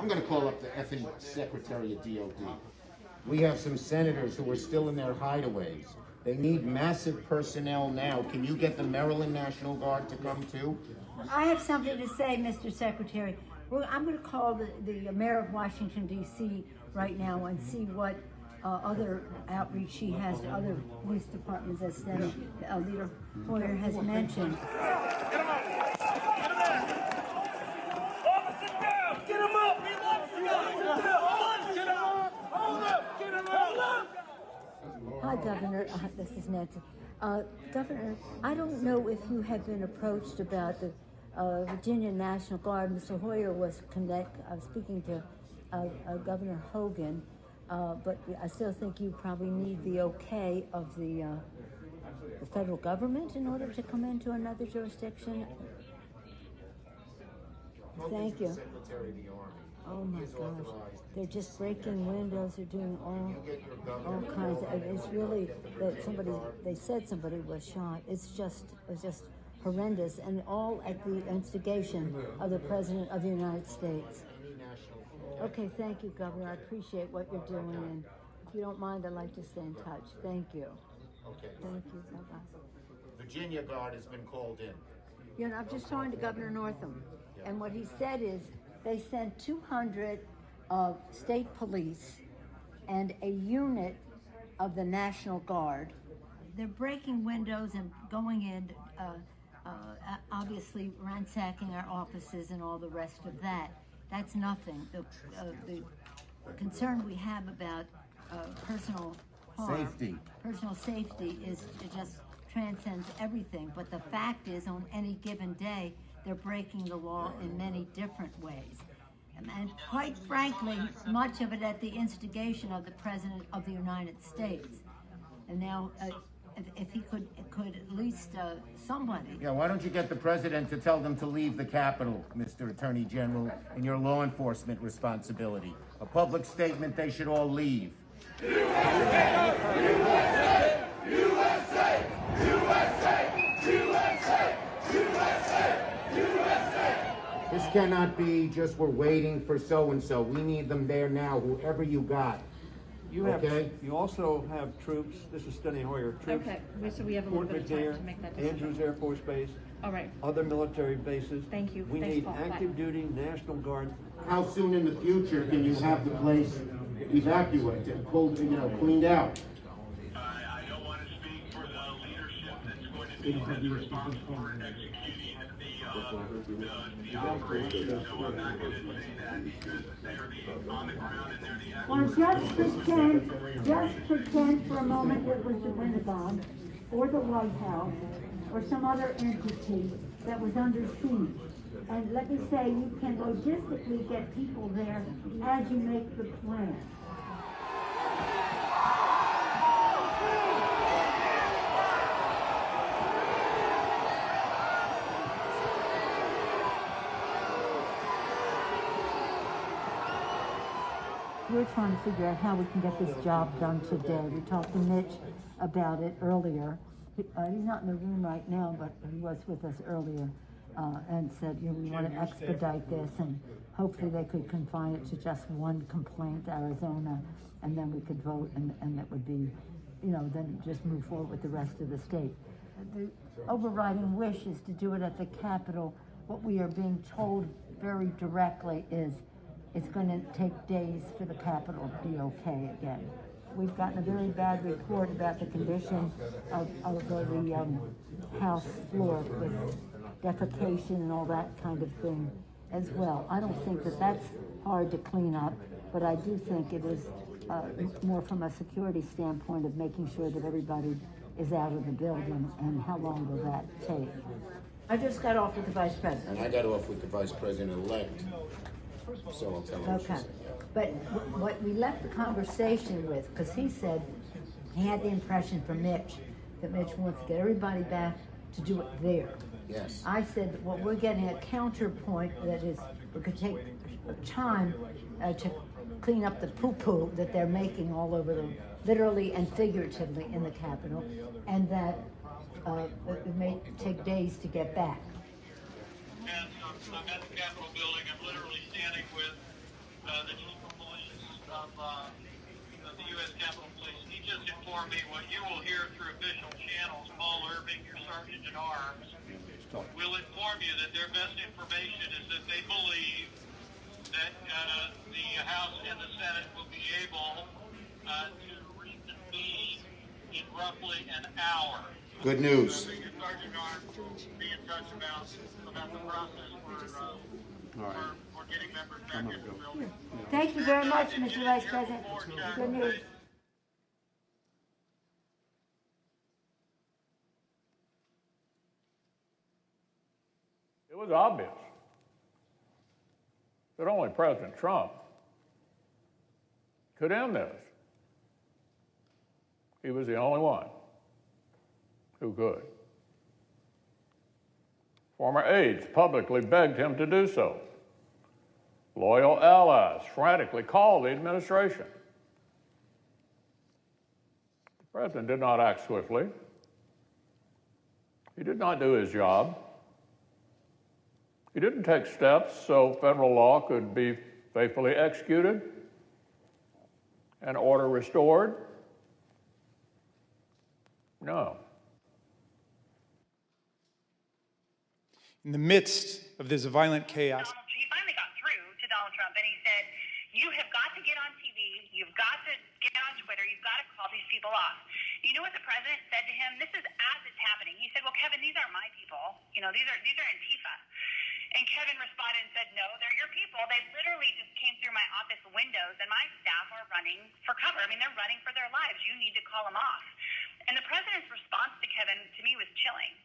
going to call up the effing Secretary of DOD. We have some senators who are still in their hideaways. They need massive personnel now. Can you get the Maryland National Guard to come too? I have something to say, Mr. Secretary. Well, I'm going to call the mayor of Washington, D.C. right now and see what other outreach he has to other police departments, as Leader Hoyer has mentioned. Get him up! Get him up! Officer down! Get him up! He loves you! Get him up! Hold up! Get him up! Hi, Governor. This is Nancy. Governor, I don't know if you have been approached about the Virginia National Guard. Mr. Hoyer was speaking to Governor Hogan, but I still think you probably need the okay of the federal government in order to come into another jurisdiction. Thank you. Secretary of the Army. Oh my gosh, they're just breaking windows. They're doing all kinds of. It's really that they said somebody was shot. It's just horrendous, and all at the instigation of the President of the United States. Okay, thank you, Governor. I appreciate what you're doing, and if you don't mind, I'd like to stay in touch. Thank you. Okay. Thank you. Bye-bye. Virginia Guard has been called in. You know, I'm just talking to Governor Northam, and what he said is they sent 200 state police and a unit of the National Guard. They're breaking windows and going in, obviously ransacking our offices and all the rest of that. That's nothing. The concern we have about personal safety is it just transcends everything. But the fact is, on any given day, they're breaking the law in many different ways. And quite frankly, much of it at the instigation of the President of the United States. And now, if he could at least somebody. Yeah, why don't you get the President to tell them to leave the Capitol, Mr. Attorney General, in your law enforcement responsibility? A public statement, they should all leave. USA! USA! USA! USA! USA! USA! USA! This cannot be just we're waiting for so-and-so. We need them there now, whoever you got. You also have troops. This is Steny Hoyer. Troops. Okay, so we have a little bit of time to make that decision. Andrews Air Force Base. All right. Other military bases. Thank you. We need active duty National Guard. How soon in the future can you have the place evacuated, cleaned out? I don't want to speak for the leadership that's going to be responsible for executing the operation, so I'm not going to say that because they're on the ground and they're the Or just pretend for a moment it was the Pentagon or the White House or some other entity that was under siege. And let me say, you can logistically get people there as you make the plan. We're trying to figure out how we can get this job done today. We talked to Mitch about it earlier. He's not in the room right now, but he was with us earlier and said, we want to expedite this, and hopefully they could confine it to just one complaint, Arizona, and then we could vote, and that would be, then just move forward with the rest of the state. The overriding wish is to do it at the Capitol. What we are being told very directly is it's going to take days for the Capitol to be okay again. We've gotten a very bad report about the condition of the House floor with defecation and all that kind of thing as well. I don't think that that's hard to clean up, but I do think it is more from a security standpoint of making sure that everybody is out of the building, and how long will that take? I just got off with the Vice President. And I got off with the Vice President-elect. So I'll tell him. Okay. But what we left the conversation with, because he said he had the impression from Mitch that Mitch wants to get everybody back to do it there. Yes. I said, well, we're getting a counterpoint that is, it could take time to clean up the poo-poo that they're making all over them, literally and figuratively in the Capitol, and that it may take days to get back. I'm at the Capitol building. I'm literally standing with the chief of police of the U.S. Capitol Police. He just informed me what you will hear through official channels. Paul Irving, your sergeant at arms, will inform you that their best information is that they believe that the House and the Senate will be able to reconvene in roughly an hour. Good news. So your sergeant at arms will be in touch about the process for getting members back in the building. Thank you very much, Mr. Vice President. Good news. It was obvious that only President Trump could end this. He was the only one who could. Former aides publicly begged him to do so. Loyal allies frantically called the administration. The president did not act swiftly. He did not do his job. He didn't take steps so federal law could be faithfully executed and order restored. No. In the midst of this violent chaos, he finally got through to Donald Trump, and he said, you have got to get on TV, you've got to get on Twitter, you've got to call these people off. You know what the president said to him? This is as it's happening. He said, well, Kevin, these aren't my people. You know, these are Antifa. And Kevin responded and said, no, they're your people. They literally just came through my office windows, and my staff are running for cover. I mean, they're running for their lives. You need to call them off. And the president's response to Kevin, to me, was chilling.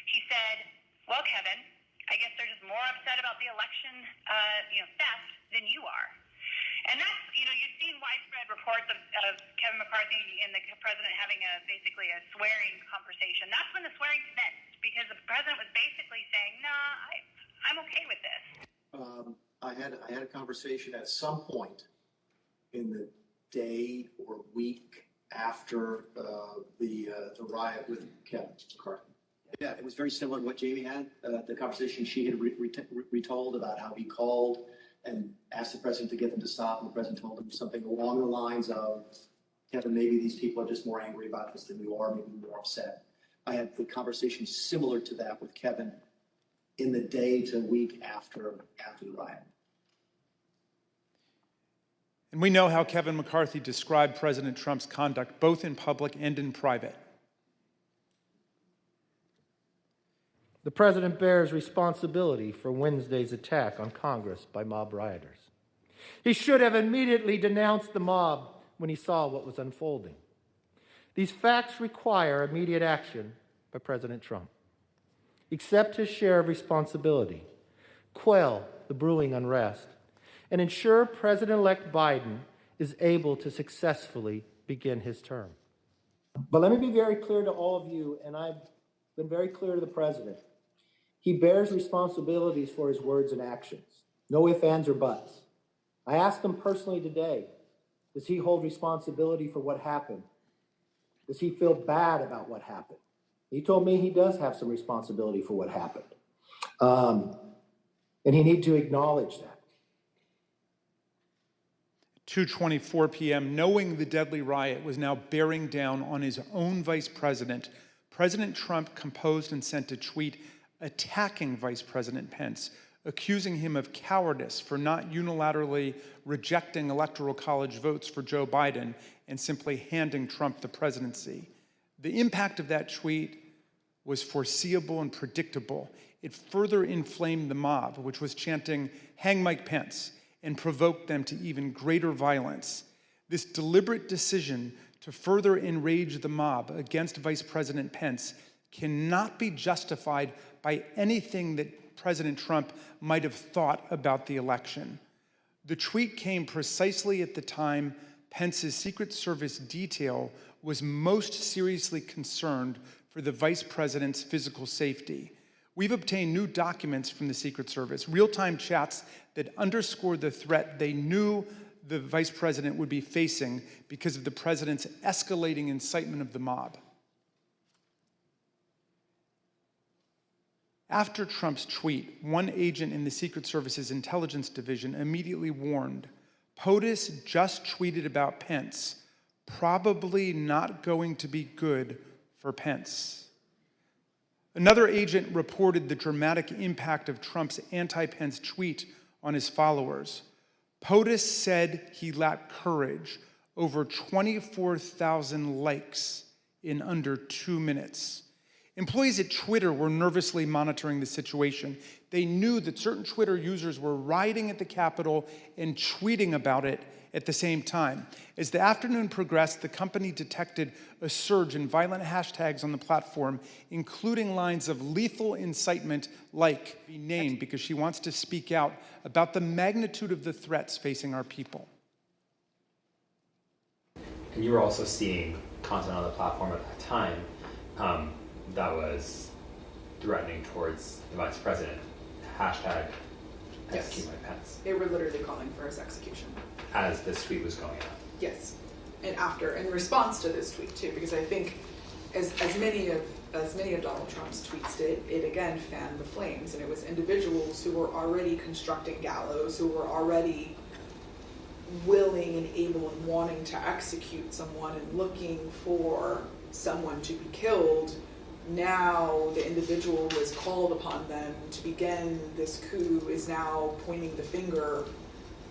He said, well, Kevin, I guess they're just more upset about the election, theft than you are. And that's, you've seen widespread reports of Kevin McCarthy and the president having basically a swearing conversation. That's when the swearing commenced, because the president was basically saying, I'm okay with this. I had a conversation at some point in the day or week after the riot with Kevin McCarthy. Yeah, it was very similar to what Jamie had. The conversation she had retold about how he called and asked the president to get them to stop, and the president told him something along the lines of, Kevin, maybe these people are just more angry about this than you are, maybe more upset. I had the conversation similar to that with Kevin in the day to week after the riot. and we know how Kevin McCarthy described President Trump's conduct both in public and in private. The president bears responsibility for Wednesday's attack on Congress by mob rioters. He should have immediately denounced the mob when he saw what was unfolding. These facts require immediate action by President Trump. Accept his share of responsibility, quell the brewing unrest, and ensure President-elect Biden is able to successfully begin his term. But let me be very clear to all of you, and I've been very clear to the president. He bears responsibilities for his words and actions. No ifs, ands, or buts. I asked him personally today, does he hold responsibility for what happened? Does he feel bad about what happened? He told me he does have some responsibility for what happened. And he needs to acknowledge that. 2:24 p.m., knowing the deadly riot was now bearing down on his own vice president, President Trump composed and sent a tweet attacking Vice President Pence, accusing him of cowardice for not unilaterally rejecting Electoral College votes for Joe Biden and simply handing Trump the presidency. The impact of that tweet was foreseeable and predictable. It further inflamed the mob, which was chanting, "Hang Mike Pence," and provoked them to even greater violence. This deliberate decision to further enrage the mob against Vice President Pence cannot be justified by anything that President Trump might have thought about the election. The tweet came precisely at the time Pence's Secret Service detail was most seriously concerned for the vice president's physical safety. We've obtained new documents from the Secret Service, real-time chats that underscore the threat they knew the vice president would be facing because of the president's escalating incitement of the mob. After Trump's tweet, one agent in the Secret Service's intelligence division immediately warned, POTUS just tweeted about Pence. Probably not going to be good for Pence. Another agent reported the dramatic impact of Trump's anti-Pence tweet on his followers. POTUS said he lacked courage. Over 24,000 likes in under 2 minutes. Employees at Twitter were nervously monitoring the situation. They knew that certain Twitter users were rioting at the Capitol and tweeting about it at the same time. As the afternoon progressed, the company detected a surge in violent hashtags on the platform, including lines of lethal incitement like "be named," because she wants to speak out about the magnitude of the threats facing our people. And you were also seeing content on the platform at that time that was threatening towards the vice president. Hashtag execute Mike Pence. They were literally calling for his execution. As this tweet was going out. Yes. And after, in response to this tweet too, because I think as many of Donald Trump's tweets did, it again fanned the flames. And it was individuals who were already constructing gallows, who were already willing and able and wanting to execute someone and looking for someone to be killed. Now the individual who has called upon them to begin this coup is now pointing the finger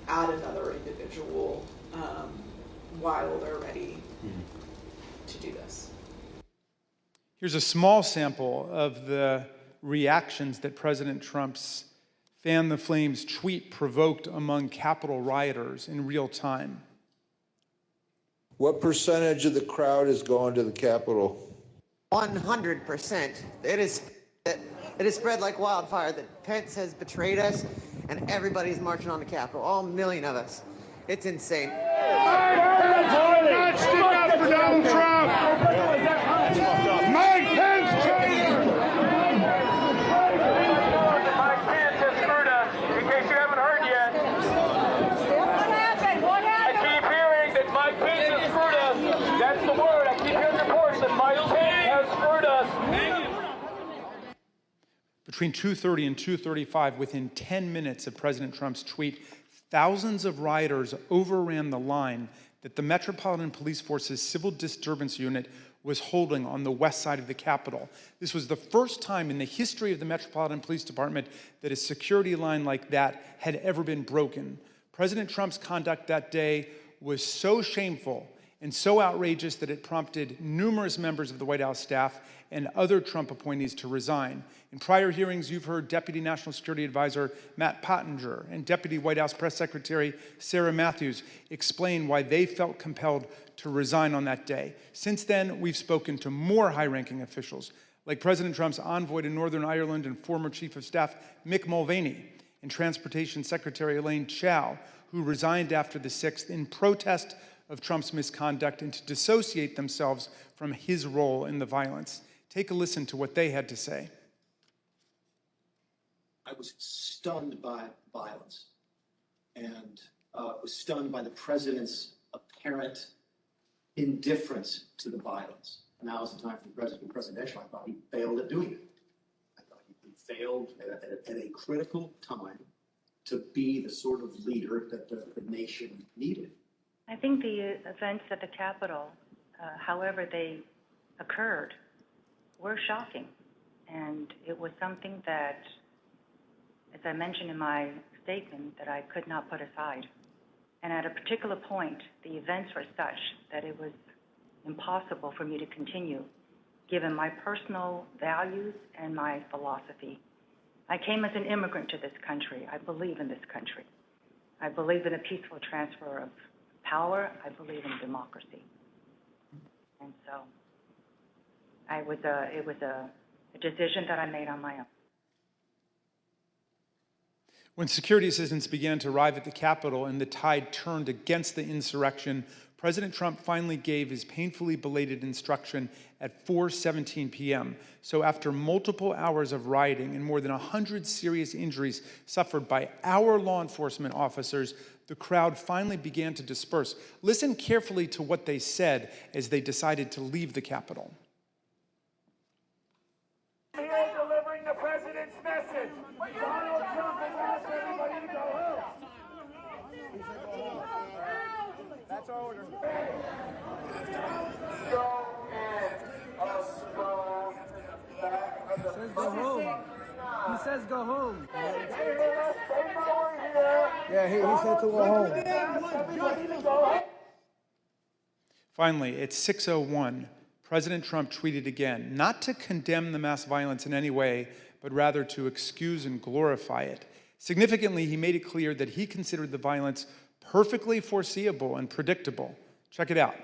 at another individual while they're ready to do this. Here's a small sample of the reactions that President Trump's "Fan the Flames" tweet provoked among Capitol rioters in real time. What percentage of the crowd is going to the Capitol? 100%. It is spread like wildfire that Pence has betrayed us and everybody's marching on the Capitol, all 1 million of us. It's insane. Not stick up for Donald Trump! Mike Pence, Mike Pence has screwed us, in case you haven't heard yet. What happened? What happened? I keep hearing that Mike Pence has screwed us. That's the word. I keep hearing reports that Mike Pence has screwed us. Between 2:30 and 2:35, within 10 minutes of President Trump's tweet, thousands of rioters overran the line that the Metropolitan Police Force's Civil Disturbance Unit was holding on the west side of the Capitol. This was the first time in the history of the Metropolitan Police Department that a security line like that had ever been broken. President Trump's conduct that day was so shameful and so outrageous that it prompted numerous members of the White House staff and other Trump appointees to resign. In prior hearings, you've heard Deputy National Security Advisor Matt Pottinger and Deputy White House Press Secretary Sarah Matthews explain why they felt compelled to resign on that day. Since then, we've spoken to more high-ranking officials, like President Trump's envoy to Northern Ireland and former Chief of Staff Mick Mulvaney, and Transportation Secretary Elaine Chao, who resigned after the 6th in protest of Trump's misconduct and to dissociate themselves from his role in the violence. Take a listen to what they had to say. I was stunned by violence and was stunned by the president's apparent indifference to the violence. Now is the time for the president to be presidential. I thought he failed at doing it. I thought he failed at a critical time to be the sort of leader that the nation needed. I think the events at the Capitol, however they occurred, were shocking. And it was something that, as I mentioned in my statement, that I could not put aside. And at a particular point, the events were such that it was impossible for me to continue, given my personal values and my philosophy. I came as an immigrant to this country. I believe in this country. I believe in a peaceful transfer of power. I believe in democracy. And so it was a decision that I made on my own. When security assistance began to arrive at the Capitol and the tide turned against the insurrection, President Trump finally gave his painfully belated instruction at 4:17 p.m. So after multiple hours of rioting and more than 100 serious injuries suffered by our law enforcement officers, the crowd finally began to disperse. Listen carefully to what they said as they decided to leave the Capitol. Here delivering the president's message. Donald Trump has asked everybody to go home. That's our order. Says go home. He says go home. Yeah, he said to go home. Finally, at 6:01, President Trump tweeted again, not to condemn the mass violence in any way, but rather to excuse and glorify it. Significantly, he made it clear that he considered the violence perfectly foreseeable and predictable. Check it out.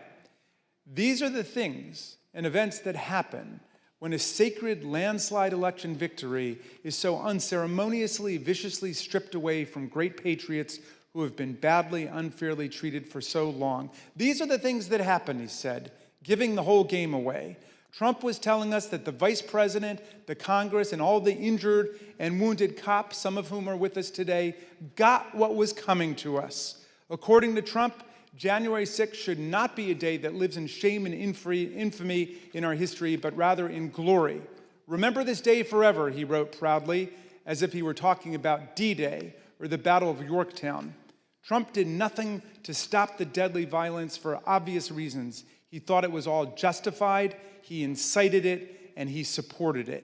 These are the things and events that happen when a sacred landslide election victory is so unceremoniously, viciously stripped away from great patriots who have been badly, unfairly treated for so long. These are the things that happen, he said, giving the whole game away. Trump was telling us that the vice president, the Congress, and all the injured and wounded cops, some of whom are with us today, got what was coming to us. According to Trump, January 6th should not be a day that lives in shame and infamy in our history, but rather in glory. Remember this day forever, he wrote proudly, as if he were talking about D-Day or the Battle of Yorktown. Trump did nothing to stop the deadly violence for obvious reasons. He thought it was all justified, he incited it, and he supported it.